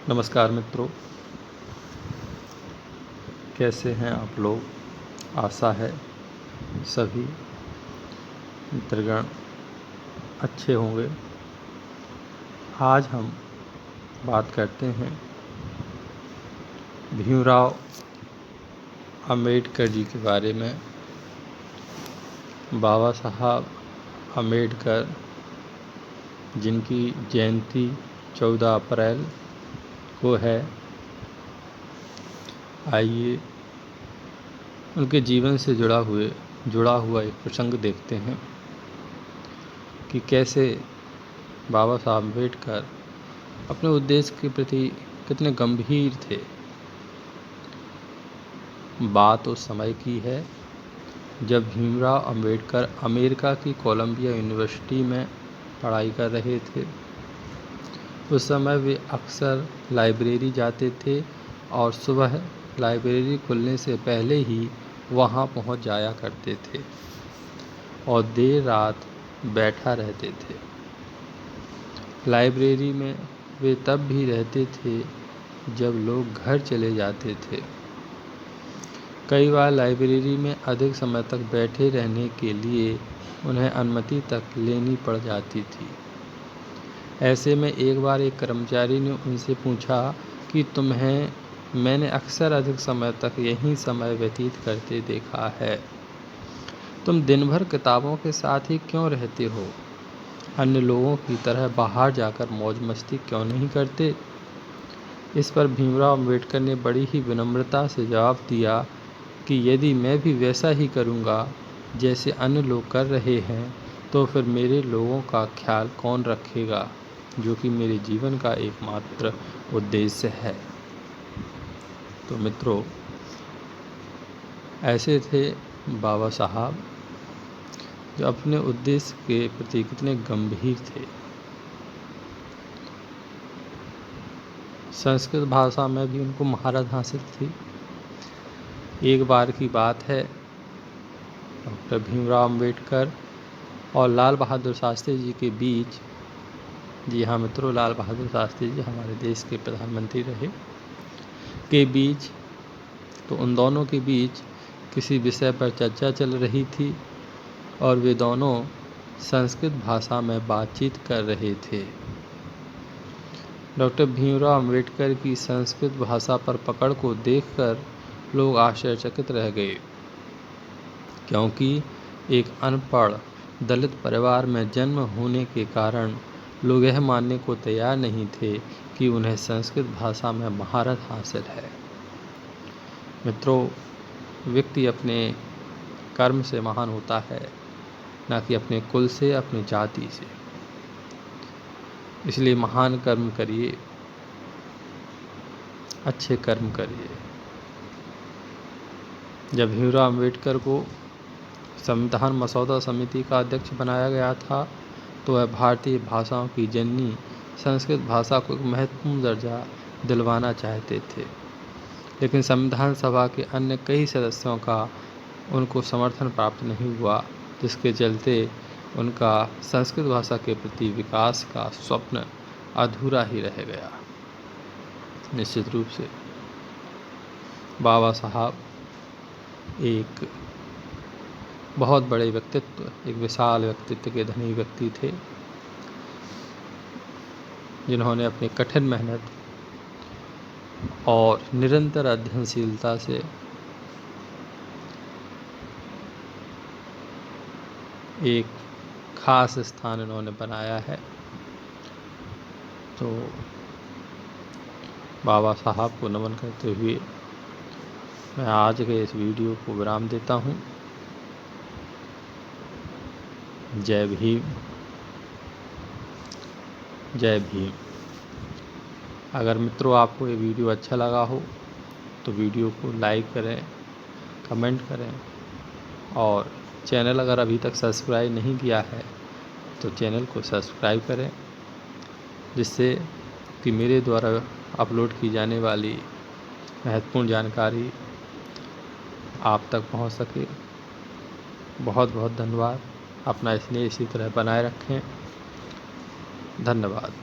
नमस्कार मित्रों, कैसे हैं आप लोग। आशा है सभी मित्रगण अच्छे होंगे। आज हम बात करते हैं भीमराव अंबेडकर जी के बारे में। बाबा साहब अंबेडकर जिनकी जयंती 14 अप्रैल को है, आइए उनके जीवन से जुड़ा हुआ एक प्रसंग देखते हैं कि कैसे बाबा साहब अम्बेडकर अपने उद्देश्य के प्रति कितने गंभीर थे। बात उस समय की है जब भीमराव अंबेडकर अमेरिका की कोलंबिया यूनिवर्सिटी में पढ़ाई कर रहे थे। उस समय वे अक्सर लाइब्रेरी जाते थे और सुबह लाइब्रेरी खुलने से पहले ही वहां पहुंच जाया करते थे और देर रात बैठा रहते थे। लाइब्रेरी में वे तब भी रहते थे जब लोग घर चले जाते थे। कई बार लाइब्रेरी में अधिक समय तक बैठे रहने के लिए उन्हें अनुमति तक लेनी पड़ जाती थी। ऐसे में एक बार एक कर्मचारी ने उनसे पूछा कि तुम्हें मैंने अक्सर अधिक समय तक यहीं समय व्यतीत करते देखा है, तुम दिन भर किताबों के साथ ही क्यों रहते हो? अन्य लोगों की तरह बाहर जाकर मौज मस्ती क्यों नहीं करते? इस पर भीमराव अंबेडकर ने बड़ी ही विनम्रता से जवाब दिया कि यदि मैं भी वैसा ही करूँगा जैसे अन्य लोग कर रहे हैं, तो फिर मेरे लोगों का ख्याल कौन रखेगा, जो कि मेरे जीवन का एकमात्र उद्देश्य है। तो मित्रों, ऐसे थे बाबा साहब जो अपने उद्देश्य के प्रति कितने गंभीर थे। संस्कृत भाषा में भी उनको महारत हासिल थी। एक बार की बात है, डॉक्टर भीमराव अंबेडकर और लाल बहादुर शास्त्री जी के बीच, जी हाँ मित्रों, लाल बहादुर शास्त्री जी हमारे देश के प्रधानमंत्री रहे, के बीच, तो उन दोनों के बीच किसी विषय पर चर्चा चल रही थी और वे दोनों संस्कृत भाषा में बातचीत कर रहे थे। डॉक्टर भीमराव अंबेडकर की संस्कृत भाषा पर पकड़ को देखकर लोग आश्चर्यचकित रह गए, क्योंकि एक अनपढ़ दलित परिवार में जन्म होने के कारण लोग यह मानने को तैयार नहीं थे कि उन्हें संस्कृत भाषा में महारत हासिल है। मित्रों, व्यक्ति अपने कर्म से महान होता है, न कि अपने कुल से, अपनी जाति से। इसलिए महान कर्म करिए, अच्छे कर्म करिए। जब भीमराव अंबेडकर को संविधान मसौदा समिति का अध्यक्ष बनाया गया था, तो वह भारतीय भाषाओं की जननी संस्कृत भाषा को एक महत्वपूर्ण दर्जा दिलवाना चाहते थे, लेकिन संविधान सभा के अन्य कई सदस्यों का उनको समर्थन प्राप्त नहीं हुआ, जिसके चलते उनका संस्कृत भाषा के प्रति विकास का स्वप्न अधूरा ही रह गया। निश्चित रूप से बाबा साहब एक बहुत बड़े व्यक्तित्व, एक विशाल व्यक्तित्व के धनी व्यक्ति थे, जिन्होंने अपनी कठिन मेहनत और निरंतर अध्ययनशीलता से एक खास स्थान इन्होंने बनाया है। तो बाबा साहब को नमन करते हुए मैं आज के इस वीडियो को विराम देता हूँ। जय भीम, जय भीम। अगर मित्रों आपको ये वीडियो अच्छा लगा हो तो वीडियो को लाइक करें, कमेंट करें और चैनल अगर अभी तक सब्सक्राइब नहीं किया है तो चैनल को सब्सक्राइब करें, जिससे कि मेरे द्वारा अपलोड की जाने वाली महत्वपूर्ण जानकारी आप तक पहुंच सके। बहुत बहुत धन्यवाद। अपना स्नेह इसी तरह बनाए रखें। धन्यवाद।